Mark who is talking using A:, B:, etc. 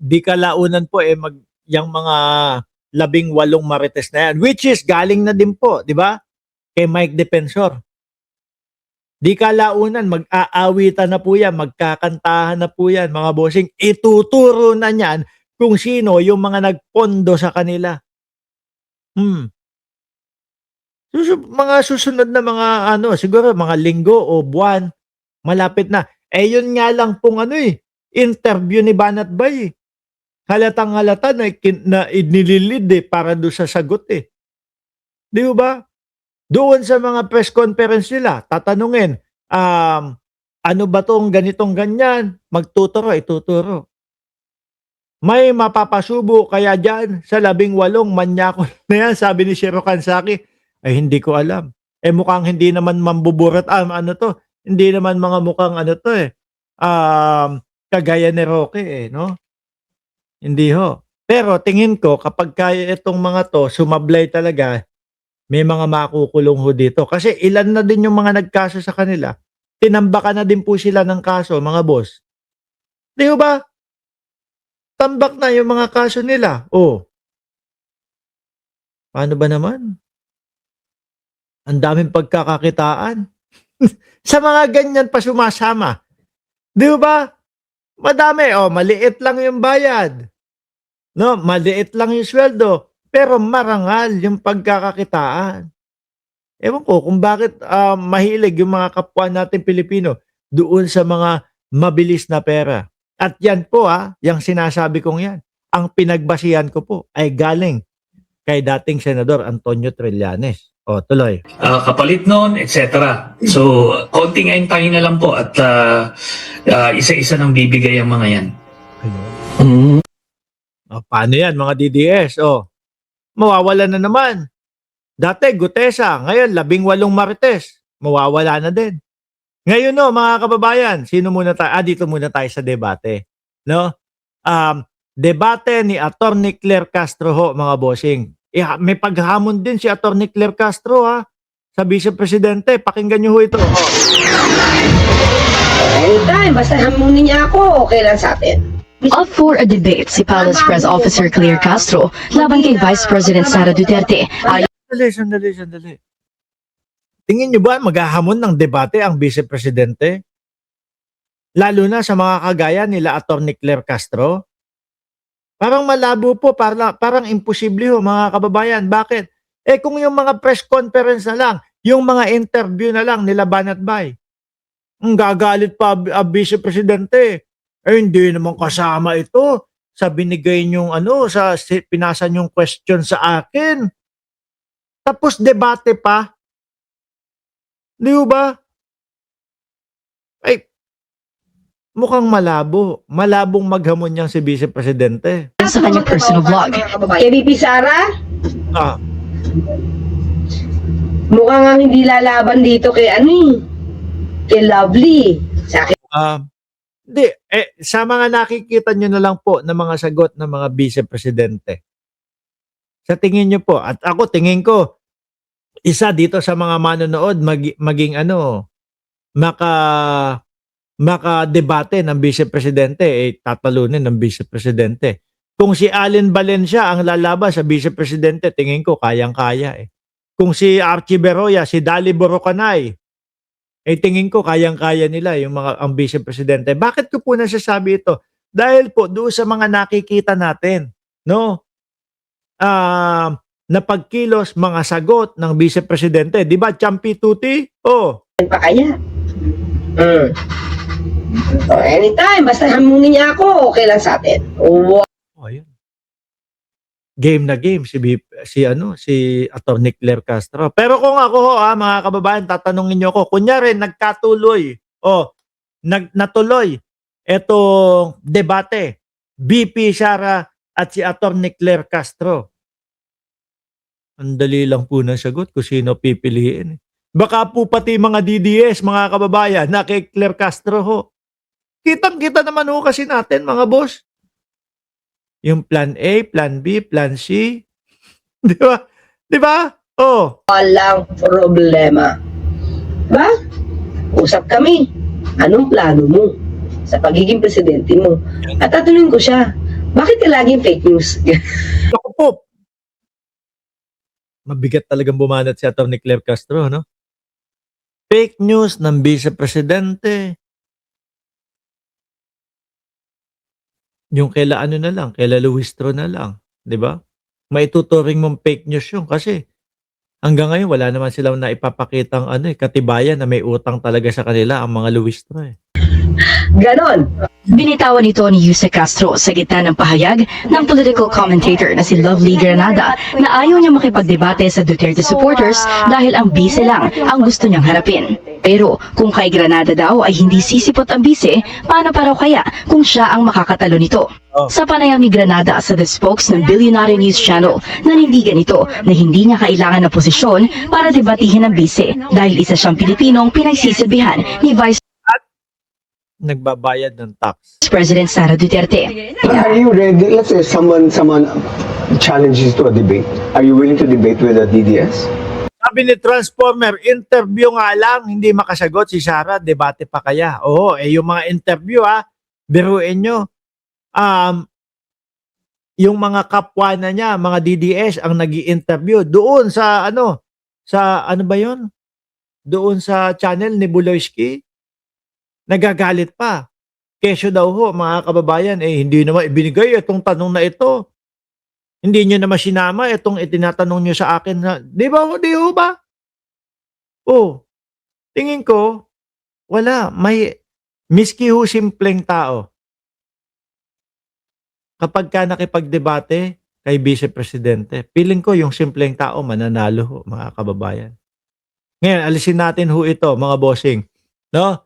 A: di kalaunan po yung mga 18 marites na yan, which is galing na din po, di ba? Kay Mike Defensor. Di kalaunan, mag-aawitan na po yan, magkakantahan na po yan, mga bossing. Ituturo na niyan kung sino yung mga nagpondo sa kanila. Mga susunod na mga siguro mga linggo o buwan, malapit na. Yun nga lang pong interview ni Banat Bay. Halatang halata na inililid para doon sa sagot Di ba? Doon sa mga press conference nila, tatanungin, ano ba tong ganitong ganyan? Magtuturo, ituturo. May mapapasubo kaya dyan sa 18 manyakol na yan, sabi ni Shiro Kansaki. Ay hindi ko alam. Mukhang hindi naman mambuburat, hindi naman mga mukhang kagaya ni Roque no? Hindi ho. Pero tingin ko kapag kaya itong mga to, sumablay talaga, may mga makukulong ho dito. Kasi ilan na din yung mga nagkaso sa kanila. Tinambakan na din po sila ng kaso, mga boss. Di ba? Tambak na yung mga kaso nila. Paano ba naman? Ang daming pagkakakitaan. Sa mga ganyan pa sumasama. Di ba? Madami. Maliit lang yung bayad. No, maliit lang yung sweldo. Pero marangal yung pagkakakitaan. Ewan ko kung bakit mahilig yung mga kapwa natin Pilipino doon sa mga mabilis na pera. At yan po yung sinasabi kong yan. Ang pinagbasihan ko po ay galing kay dating Senador Antonio Trillanes. Tuloy.
B: Kapalit noon, etc. So, konting eintahin na lang po at isa-isa nang bibigay ang mga yan.
A: Paano yan mga DDS? Mawawala na naman. Dati Gutesa, ngayon 18 marites. Mawawala na din. Ngayon mga kababayan, sino muna tayo? Dito muna tayo sa debate. No? Debate ni Attorney Claire Castro ho, mga bossing. May paghamon din si Attorney Claire Castro sa Vice Presidente. Pakinggan niyo ho ito.
C: Anytime, basta hamunin niya ako, okay lang sa atin.
D: Up for a debate si Palace Press Officer Claire Castro laban kay Vice President Sara Duterte.
A: Sandali. Tingin niyo ba maghahamon ng debate ang Vice Presidente? Lalo na sa mga kagaya nila Attorney Claire Castro? Parang malabo po, parang imposible ho mga kababayan. Bakit? Kung yung mga press conference na lang, yung mga interview na lang nila Banat Bay, gagalit pa ang Vice Presidente. Hindi naman kasama ito sa binigay niyong sa pinasa niyong question sa akin. Tapos debate pa. Di ba? Mukhang malabo. Malabong maghamon niyang si Vice Presidente.
D: Sa kanyang personal vlog.
C: Kay VP Sara? Mukhang ang hindi lalaban dito kay kay Lovely. Sa akin.
A: Hindi. Sa mga nakikita nyo na lang po na mga sagot ng mga Vice Presidente. Sa tingin nyo po, at ako tingin ko, isa dito sa mga manonood maging makadebate ng Vice Presidente, tatalunin ng Vice Presidente. Kung si Allen Valencia ang lalaban sa Vice Presidente, tingin ko kayang-kaya Kung si Archie Beroya, si Dali Borocanay, tingin ko kayang-kaya nila ang Vice Presidente. Bakit ko po nasasabi ito? Dahil po doon sa mga nakikita natin, no? Na pagkilos mga sagot ng Vice Presidente. Di ba, Champi Tuti?
C: Pa kaya? Anytime, basta hamunin niya ako, okay lang sa atin.
A: Ayun. Game na game si Attorney Claire Castro. Pero kung ako mga kababayan, tatanungin niyo ako, kunyari nagkatuloy natuloy etong debate BP Sara at si Attorney Claire Castro. Ang dali lang po ng sagot kung sino pipiliin. Baka po pati mga DDS, mga kababayan, na kay Claire Castro ho. Kitang-kita naman ho kasi natin, mga boss. Yung plan A, plan B, plan C. Di ba? Di ba?
C: Walang problema. Ba? Usap kami. Anong plano mo sa pagiging presidente mo? At tatanungin ko siya, Bakit ka laging fake news?
A: Naku po. Mabigat talagang bumanat si Atty. Claire Castro, no? Fake news ng Vice Presidente. Yung kaila ano na lang, kaila Luistro na lang, 'di ba? Maituturing mong fake news yun kasi hanggang ngayon wala naman silang naipapakitang katibayan na may utang talaga sa kanila ang mga Luistro eh.
C: Ganon.
D: Binitawan ito ni Yuse Castro sa gitna ng pahayag ng political commentator na si Lovely Granada na ayaw niya makipagdebate sa Duterte supporters dahil ang bise lang ang gusto niyang harapin. Pero kung kay Granada daw ay hindi sisipot ang bise, paano pa raw kaya kung siya ang makakatalo nito? Sa panayam ni Granada sa The Spokes ng Billionaire News Channel, nanindigan ito na hindi niya kailangan ng posisyon para debatihin ang bise dahil isa siyang Pilipinong pinagsisilbihan ni Vice
A: Nagbabayad ng tax.
D: President Sara Duterte.
E: Are you ready? Let's say someone challenges to a debate. Are you willing to debate with the DDS?
A: Sabi ni Transformer, interview nga lang, hindi makasagot si Sara, debate pa kaya? Oo, yung mga interview biruin nyo. Yung mga kapwa na niya, mga DDS ang nag-i-interview doon sa ano ba yun? Doon sa channel ni Buloyski. Nagagalit pa. Kesyo daw ho, mga kababayan, hindi naman ibinigay itong tanong na ito. Hindi nyo naman sinama itong itinatanong nyo sa akin na, di ba? Tingin ko, wala. Miski ho simpleng tao. Kapag ka nakipagdebate kay Vice Presidente, feeling ko yung simpleng tao mananalo ho, mga kababayan. Ngayon, alisin natin ho ito, mga bossing. No?